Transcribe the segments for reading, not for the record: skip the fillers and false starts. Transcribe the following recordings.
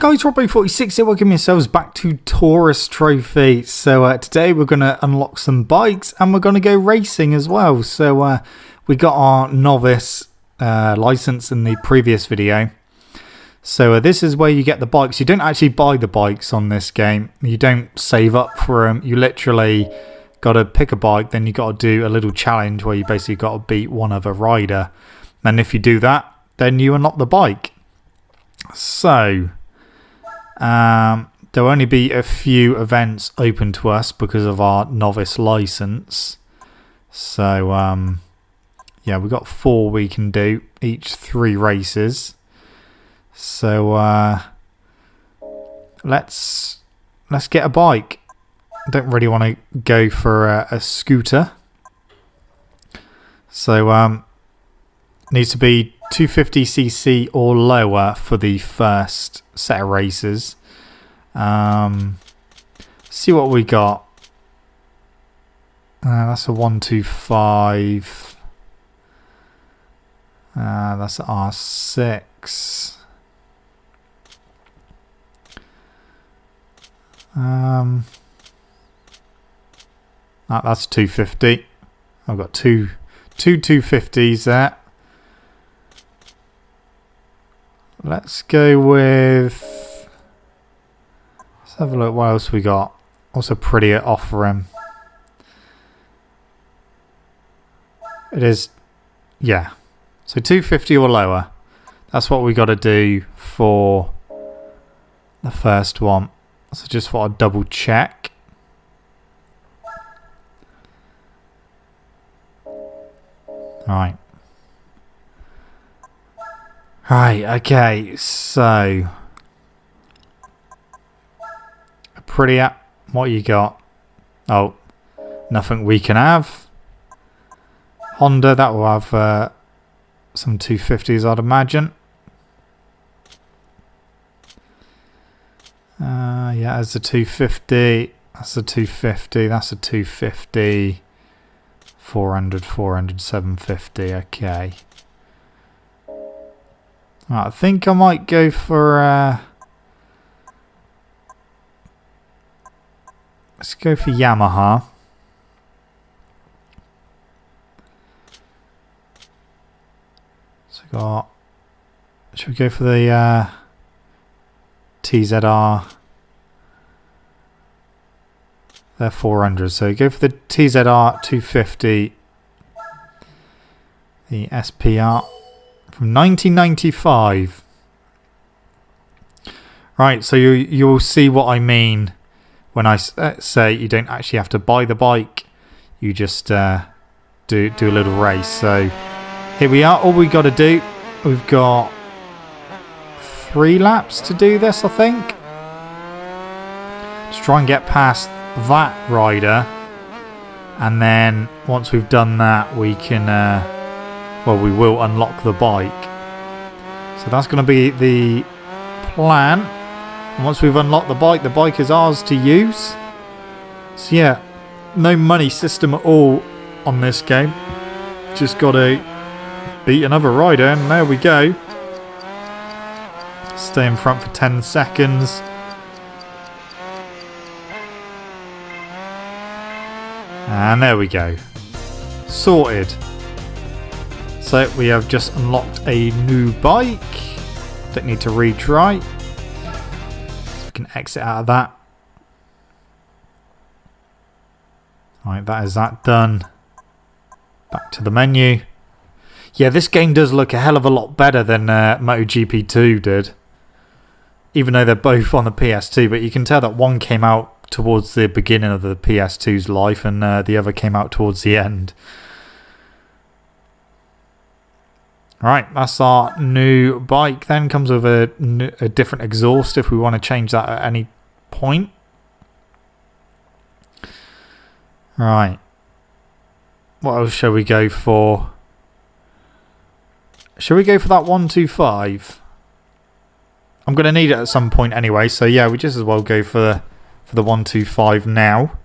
guys, Robbo46 here, welcome yourselves back to Taurus Trophy. So today we're going to unlock some bikes and we're going to go racing as well. So we got our novice license in the previous video. So this is where you get the bikes. You don't actually buy the bikes on this game. You don't save up for them. You literally got to pick a bike, then you got to do a little challenge where you basically got to beat one other rider. And if you do that, then you unlock the bike. So there'll only be a few events open to us because of our novice license. So yeah, we've got 4 we can do, each 3 races. So let's get a bike. I don't really want to go for a scooter. So needs to be 250cc or lower for the first set of races. See what we got. That's a 125. That's an R6. That's 250. I've got two 250s there. Let's go with... Let's have a look what else we got. Also pretty at off-rim. It is... Yeah. So 250 or lower. That's what we got to do for the first one. So just for a double check. Alright. Right, okay, so Aprilia, what you got? Oh, nothing we can have. Honda, that will have some 250s, I'd imagine. Yeah, that's a 250. That's a 250. That's a 250. 400, 400, 750. Okay. Right, I think I might go for... let's go for Yamaha. So got... Should we go for the TZR? They're 400. So go for the TZR 250. The SPR from 1995. Right, so you'll see what I mean when I say you don't actually have to buy the bike. You just do a little race. So here we are. All we got to do, we've got 3 laps to do this, I think. Let's try and get past that rider, and then once we've done that, we can well, we will unlock the bike. So that's going to be the plan. And once we've unlocked the bike is ours to use. So yeah, no money system at all on this game. Just got to beat another rider, and there we go. Stay in front for 10 seconds. And there we go. Sorted. So we have just unlocked a new bike. Don't need to retry. So we can exit out of that. Right, that is that done. Back to the menu. Yeah, this game does look a hell of a lot better than MotoGP 2 did. Even though they're both on the PS2, but you can tell that one came out towards the beginning of the PS2's life and the other came out towards the end. Right, that's our new bike. Then comes with a different exhaust if we want to change that at any point. Right. What else shall we go for? Shall we go for that 125? I'm going to need it at some point anyway, so yeah, we just as well go for the 125 now.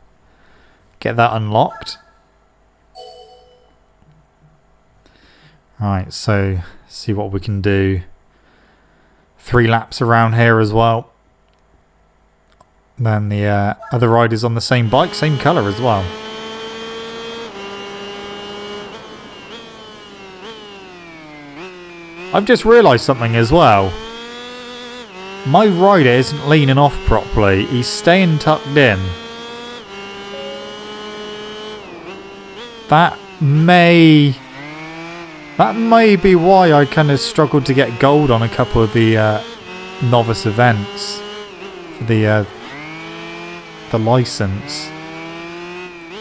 Get that unlocked. Right, so see what we can do. 3 laps around here as well. Then the other riders on the same bike, same colour as well. I've just realised something as well. My rider isn't leaning off properly. He's staying tucked in. That may be why I kind of struggled to get gold on a couple of the novice events for the license.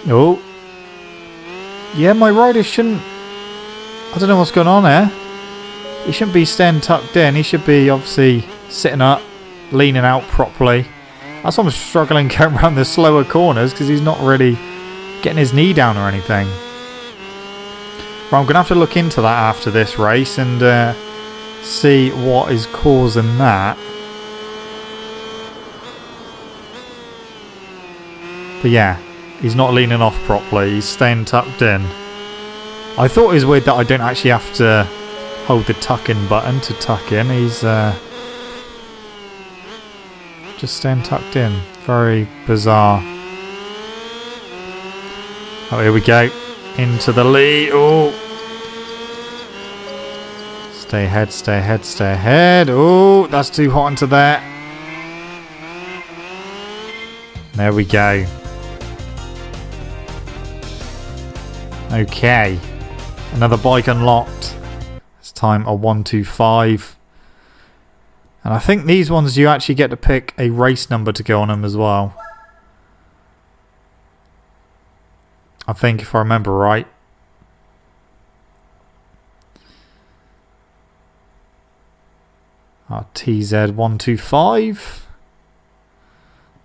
Oh, yeah, my rider shouldn't. I don't know what's going on here. He shouldn't be staying tucked in. He should be obviously sitting up, leaning out properly. That's why I'm struggling going around the slower corners, because he's not really getting his knee down or anything. Well, I'm going to have to look into that after this race and see what is causing that. But yeah, he's not leaning off properly. He's staying tucked in. I thought it was weird that I don't actually have to hold the tuck in button to tuck in. He's just staying tucked in. Very bizarre. Oh, here we go. Into the lead. Oh. Stay ahead, stay ahead, stay ahead. Oh, that's too hot into there. There we go. Okay. Another bike unlocked. This time a 125. And I think these ones you actually get to pick a race number to go on them as well. I think, if I remember right. Our TZ125.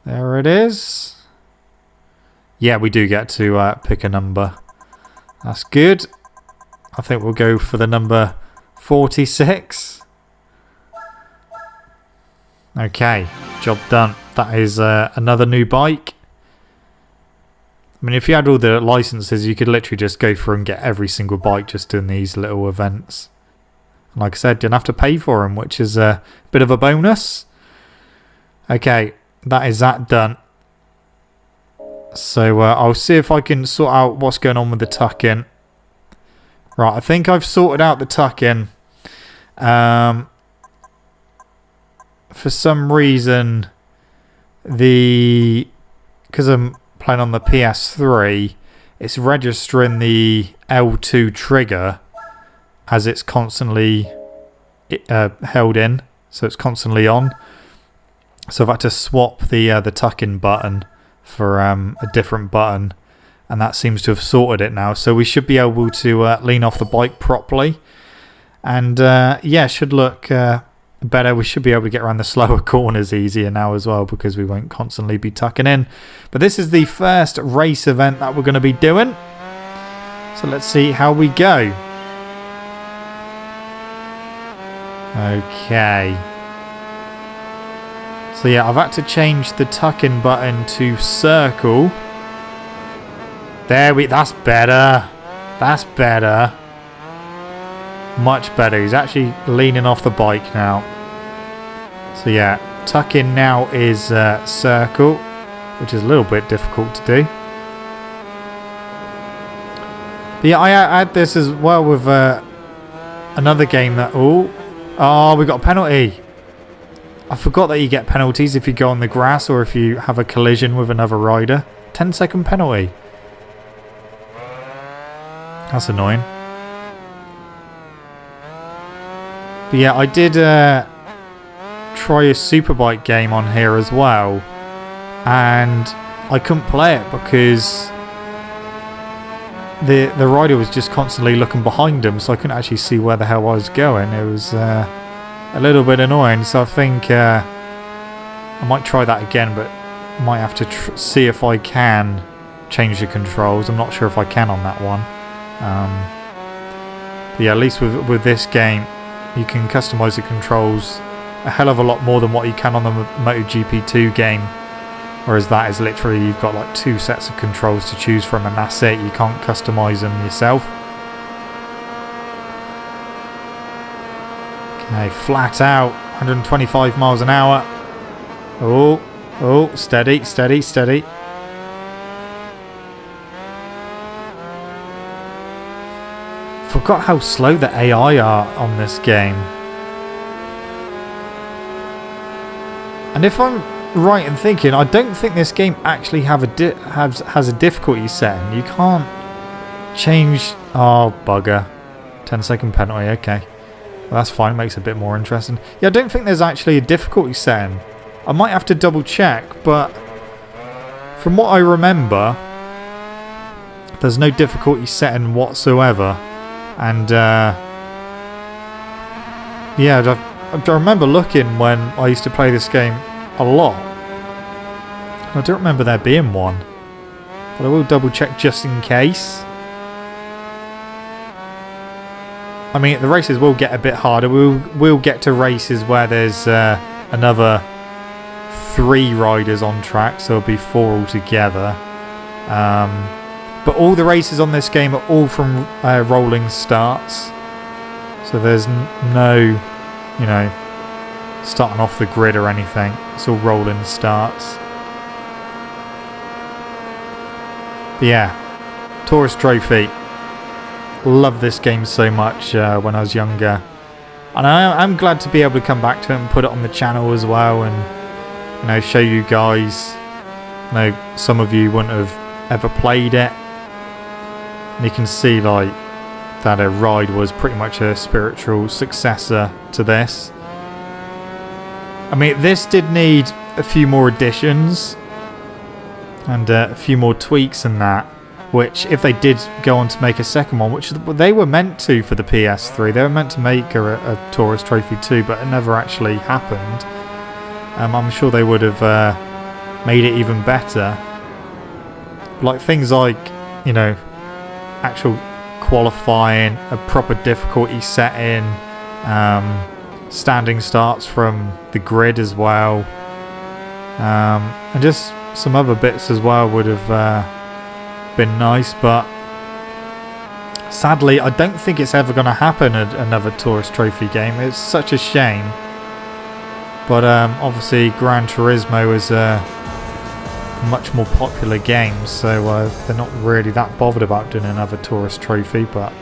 There it is. Yeah, we do get to pick a number. That's good. I think we'll go for the number 46. Okay, job done. That is another new bike. I mean, if you had all the licenses, you could literally just go through and get every single bike just doing these little events. And like I said, didn't have to pay for them, which is a bit of a bonus. Okay, that is that done. So I'll see if I can sort out what's going on with the tuck-in. Right, I think I've sorted out the tuck-in. For some reason, because I'm playing on the PS3, it's registering the L2 trigger as it's constantly held in, so it's constantly on. So I've had to swap the tuck-in button for a different button, and that seems to have sorted it now. So we should be able to lean off the bike properly, and yeah, should look better. We should be able to get around the slower corners easier now as well, because we won't constantly be tucking in. But this is the first race event that we're going to be doing, so let's see how we go. Okay, so yeah, I've had to change the tuck-in button to circle. That's better. That's better. Much better. He's actually leaning off the bike now. So yeah, tuck in now is circle, which is a little bit difficult to do. But yeah, I had this as well with another game that... Oh, we got a penalty. I forgot that you get penalties if you go on the grass or if you have a collision with another rider. 10-second penalty. That's annoying. But yeah, I did try a Superbike game on here as well, and I couldn't play it because the rider was just constantly looking behind him, so I couldn't actually see where the hell I was going. It was a little bit annoying, so I think I might try that again, but might have to see if I can change the controls. I'm not sure if I can on that one. But yeah, at least with this game, you can customise the controls a hell of a lot more than what you can on the MotoGP 2 game. Whereas that is literally, you've got like 2 sets of controls to choose from, and that's it. You can't customise them yourself. Okay, flat out. 125 miles an hour. Oh, oh, steady, steady, steady. Forgot how slow the AI are on this game. And if I'm right in thinking, I don't think this game actually has a difficulty setting. You can't change. Oh, bugger. 10-second penalty, okay. Well, that's fine, makes it a bit more interesting. Yeah, I don't think there's actually a difficulty setting. I might have to double check, but from what I remember, there's no difficulty setting whatsoever. And yeah, I remember looking when I used to play this game a lot. I don't remember there being one, but I will double check just in case. I mean, the races will get a bit harder. We'll get to races where there's another 3 riders on track, so it'll be 4 altogether. But all the races on this game are all from rolling starts, so there's no, you know, starting off the grid or anything. It's all rolling starts. But yeah, Tourist Trophy. Love this game so much when I was younger, and I'm glad to be able to come back to it and put it on the channel as well, and you know, show you guys. You know, some of you wouldn't have ever played it, and you can see like that a ride was pretty much a spiritual successor to this. I mean, this did need a few more additions and a few more tweaks and that, which if they did go on to make a second one, which they were meant to for the PS3, they were meant to make a Tourist Trophy 2, but it never actually happened. I'm sure they would have made it even better. Like things like, you know, actual qualifying, a proper difficulty setting, standing starts from the grid as well, and just some other bits as well would have been nice, but sadly I don't think it's ever going to happen at another Tourist Trophy game. It's such a shame, but obviously Gran Turismo is a much more popular game, so they're not really that bothered about doing another Tourist Trophy. But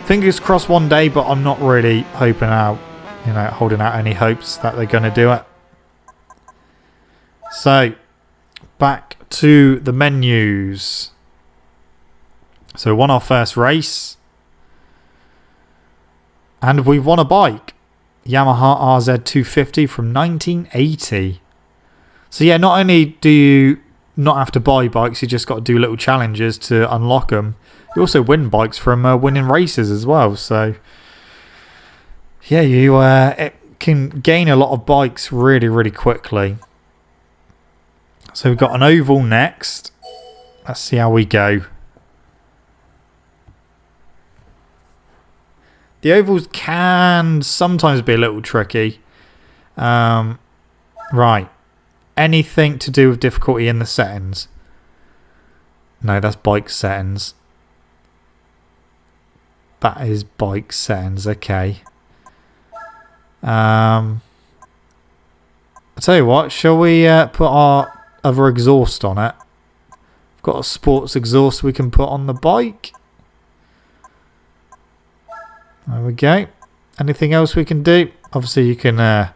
fingers crossed one day, but I'm not really holding out any hopes that they're going to do it. So back to the menus. So we won our first race, and we won a bike, Yamaha RZ250 from 1980. So yeah, not only do you not have to buy bikes, you just got to do little challenges to unlock them. You also win bikes from winning races as well. So yeah, you it can gain a lot of bikes really, really quickly. So we've got an oval next. Let's see how we go. The ovals can sometimes be a little tricky. Right. Anything to do with difficulty in the settings? No, that's bike settings. That is bike settings, okay. I'll tell you what, shall we put our other exhaust on it? We've got a sports exhaust we can put on the bike. There we go. Anything else we can do? Obviously you can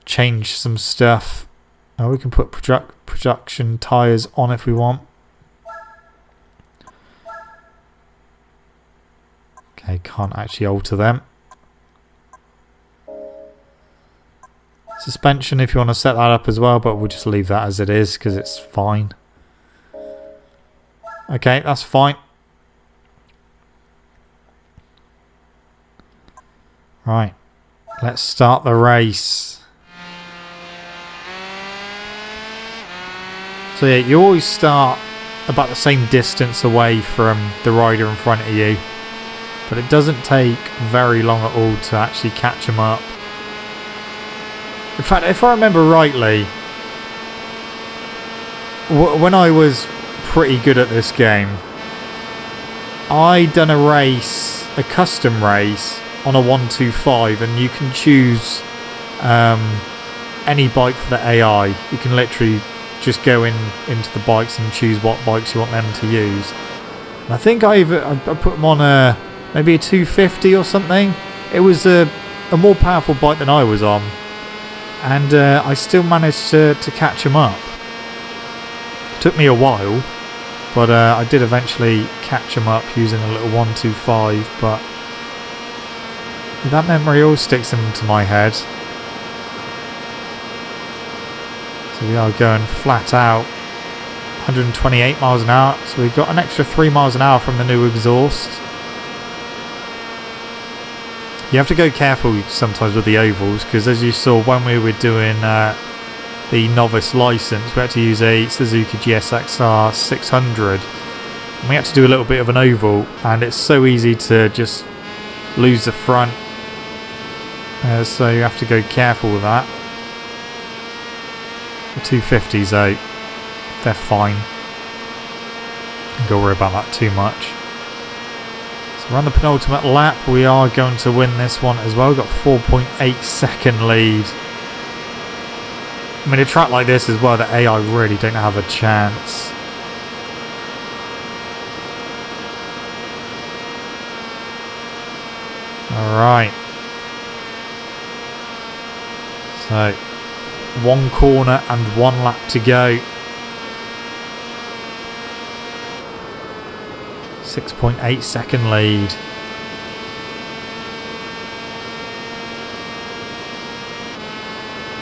change some stuff. Oh, we can put production tyres on if we want. Okay, can't actually alter them. Suspension if you want to set that up as well, but we'll just leave that as it is because it's fine. Okay, that's fine. Right, let's start the race. So yeah, you always start about the same distance away from the rider in front of you, but it doesn't take very long at all to actually catch them up. In fact, if I remember rightly, when I was pretty good at this game, I done a custom race on a 125, and you can choose any bike for the AI. You can literally just go into the bikes and choose what bikes you want them to use. And I think I put them on maybe a 250 or something. It was a more powerful bike than I was on, and I still managed to catch him up. It took me a while, but I did eventually catch him up using a little 125. But that memory all sticks into my head. So we are going flat out 128 miles an hour, so we've got an extra 3 miles an hour from the new exhaust. You have to go careful sometimes with the ovals, because as you saw when we were doing the novice license, we had to use a Suzuki GSXR 600, and we had to do a little bit of an oval, and it's so easy to just lose the front, so you have to go careful with that. The 250s though, they're fine. Don't worry about that too much. So we're on the penultimate lap. We are going to win this one as well. We've got 4.8 second lead. I mean, a track like this as well, the AI really don't have a chance. Alright. So one corner and one lap to go. 6.8 second lead.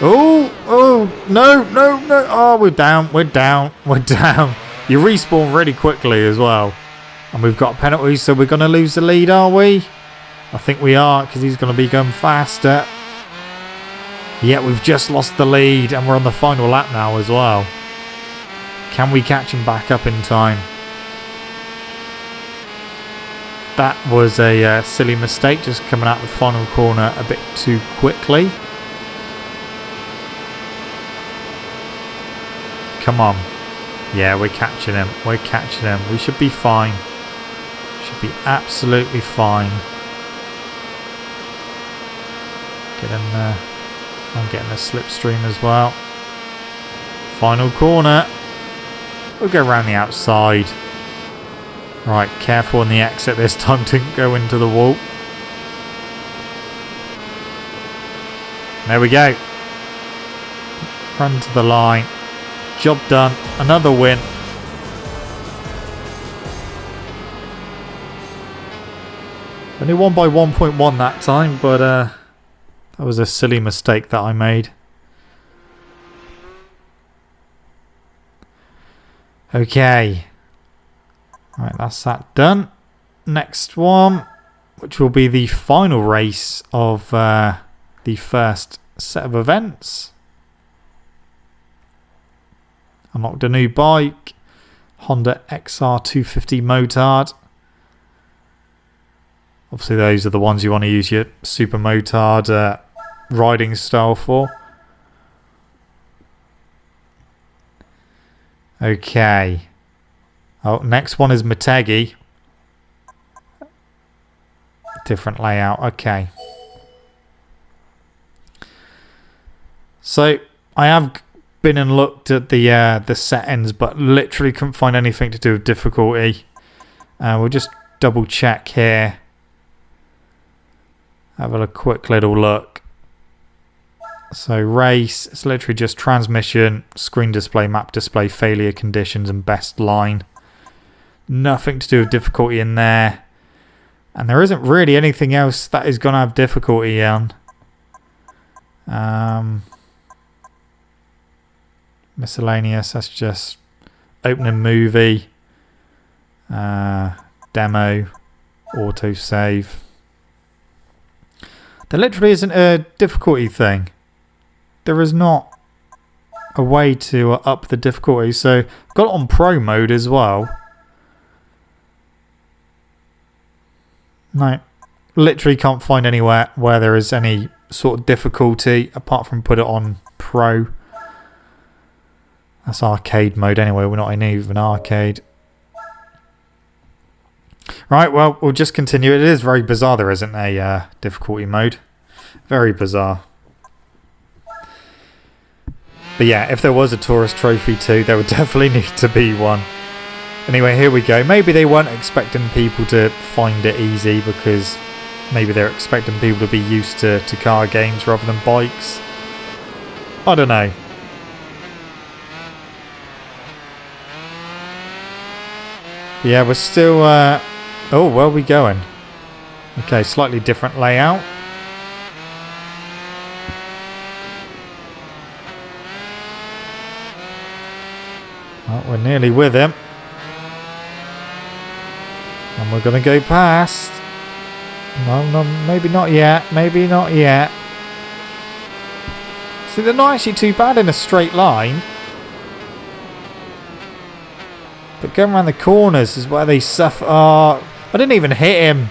Oh, no. Oh, we're down. You respawn really quickly as well. And we've got a penalty, so we're going to lose the lead, are we? I think we are, because he's going to be going faster. Yeah, we've just lost the lead, and we're on the final lap now as well. Can we catch him back up in time? That was a silly mistake, just coming out the final corner a bit too quickly. Come on. Yeah, we're catching him. We should be fine. Should be absolutely fine. Get in there. I'm getting a slipstream as well. Final corner. We'll go around the outside. Right, careful on the exit this time, didn't go into the wall. There we go. Run to the line. Job done. Another win. Only won by 1.1 that time, but that was a silly mistake that I made. Okay. Right, that's that done. Next one, which will be the final race of the first set of events. Unlocked a new bike, Honda XR250 Motard. Obviously those are the ones you want to use your super motard riding style for. Okay. Oh, next one is Motegi. Different layout. Okay. So I have been and looked at the settings, but literally couldn't find anything to do with difficulty. We'll just double check here. Have a quick little look. So race, it's literally just transmission, screen display, map display, failure conditions, and best line. Nothing to do with difficulty in there. And there isn't really anything else that is going to have difficulty on. Miscellaneous, that's just opening movie, demo, autosave. There literally isn't a difficulty thing. There is not a way to up the difficulty. So I've got it on pro mode as well. No, literally can't find anywhere where there is any sort of difficulty apart from put it on pro. That's arcade mode anyway. We're not in even arcade. Right, well, we'll just continue. It is very bizarre there isn't a difficulty mode. Very bizarre. But yeah, if there was a Tourist Trophy 2, there would definitely need to be one. Anyway, here we go. Maybe they weren't expecting people to find it easy because maybe they're expecting people to be used to car games rather than bikes. I don't know. Yeah, we're still... oh, where are we going? Okay, slightly different layout. Well, we're nearly with him. And we're going to go past. No, maybe not yet. Maybe not yet. See, they're not actually too bad in a straight line. But going around the corners is where they suffer. Oh, I didn't even hit him.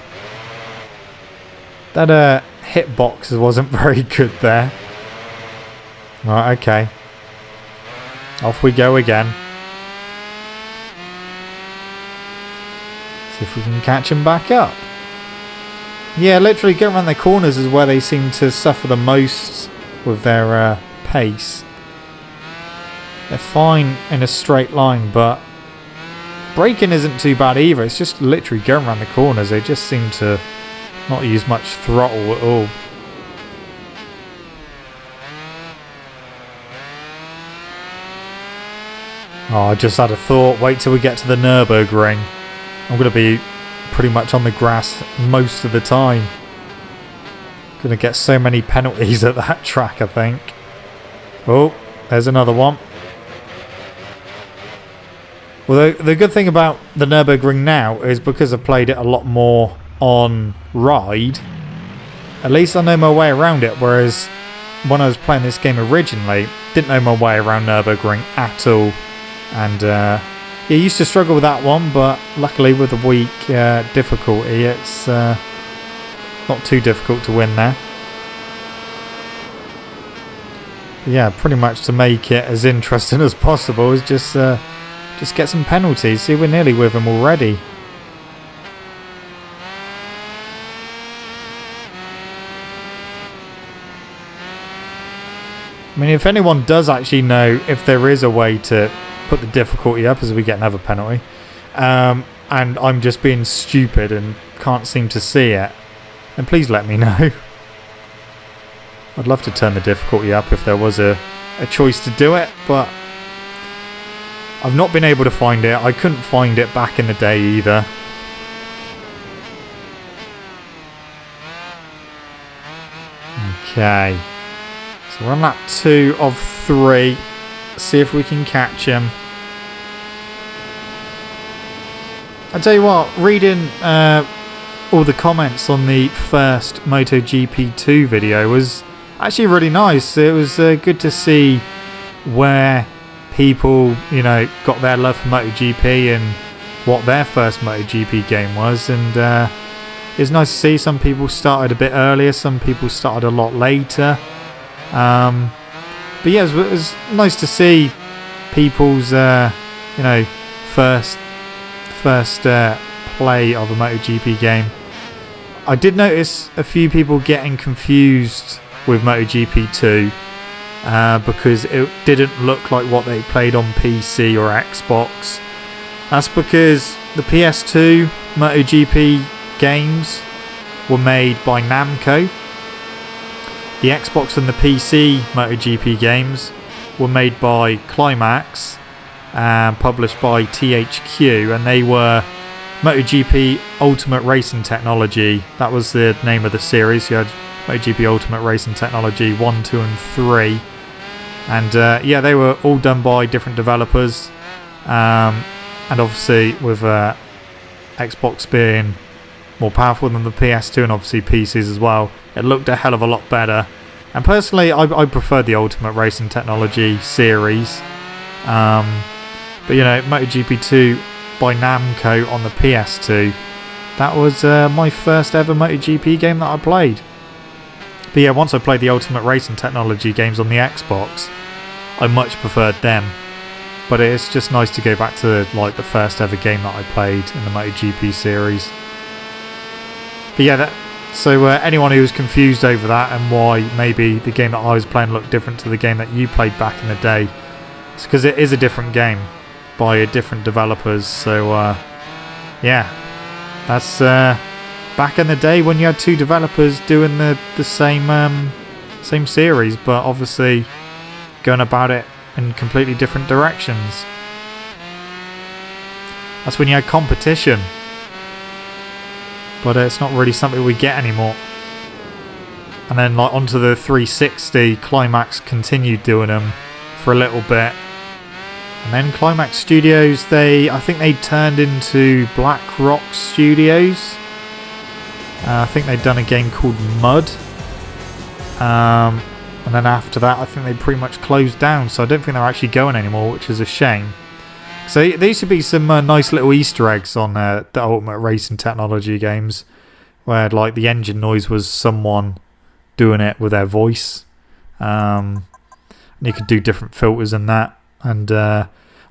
That hitbox wasn't very good there. Right, okay. Off we go again. See if we can catch him back up. Yeah, literally going around the corners is where they seem to suffer the most with their pace. They're fine in a straight line, but braking isn't too bad either. It's just literally going around the corners. They just seem to not use much throttle at all. Oh, I just had a thought. Wait till we get to the Nürburgring. I'm going to be pretty much on the grass most of the time. Going to get so many penalties at that track, I think. Oh, there's another one. Although the good thing about the Nürburgring now is because I've played it a lot more on ride, at least I know my way around it, whereas when I was playing this game originally, didn't know my way around Nürburgring at all. And yeah, used to struggle with that one, but luckily with the weak difficulty, it's not too difficult to win there. But yeah, pretty much to make it as interesting as possible is just get some penalties. See, we're nearly with them already. I mean, if anyone does actually know if there is a way to put the difficulty up as we get another penalty, and I'm just being stupid and can't seem to see it, then please let me know. I'd love to turn the difficulty up if there was a choice to do it, but I've not been able to find it. I couldn't find it back in the day either. Okay. So we're on lap 2 of 3. See if we can catch him. I tell you what, reading all the comments on the first MotoGP 2 video was actually really nice. It was good to see where people, you know, got their love for MotoGP and what their first MotoGP game was. And it was nice to see some people started a bit earlier, some people started a lot later. But yeah, it was nice to see people's, you know, first play of a MotoGP game. I did notice a few people getting confused with MotoGP 2 because it didn't look like what they played on PC or Xbox. That's because the PS2 MotoGP games were made by Namco. The Xbox and the PC MotoGP games were made by Climax and published by THQ, and they were MotoGP Ultimate Racing Technology. That was the name of the series. You had MotoGP Ultimate Racing Technology 1, 2 and 3. And yeah, they were all done by different developers. And obviously with Xbox being more powerful than the PS2 and obviously PCs as well, it looked a hell of a lot better. And personally, I prefer the Ultimate Racing Technology series. But you know, MotoGP 2 by Namco on the PS2, that was my first ever MotoGP game that I played. But yeah, once I played the Ultimate Racing Technology games on the Xbox, I much preferred them. But it's just nice to go back to like the first ever game that I played in the MotoGP series. But yeah, So anyone who was confused over that and why maybe the game that I was playing looked different to the game that you played back in the day, it's because it is a different game by different developers. So yeah, that's back in the day when you had two developers doing the same series, but obviously going about it in completely different directions. That's when you had competition. But it's not really something we get anymore. And then like onto the 360, Climax continued doing them for a little bit. And then Climax Studios, I think they turned into Black Rock Studios. I think they'd done a game called Mud. And then after that, I think they pretty much closed down. So I don't think they're actually going anymore, which is a shame. So there used to be some nice little Easter eggs on the Ultimate Racing Technology games, where like the engine noise was someone doing it with their voice. And you could do different filters and that. And I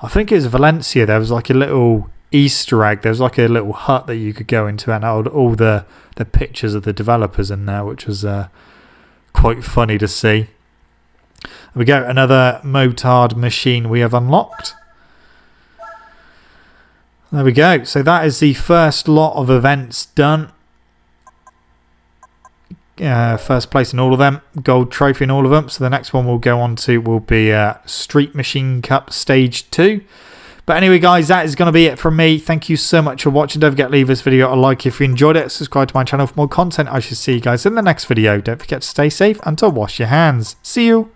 think it was Valencia. There was like a little Easter egg. There was like a little hut that you could go into, and had all the pictures of the developers in there, which was quite funny to see. There we go. Another Motard machine we have unlocked. There we go. So that is the first lot of events done. First place in all of them. Gold trophy in all of them. So the next one we'll go on to will be Street Machine Cup Stage 2. But anyway, guys, that is going to be it from me. Thank you so much for watching. Don't forget to leave this video a like if you enjoyed it. Subscribe to my channel for more content. I shall see you guys in the next video. Don't forget to stay safe and to wash your hands. See you.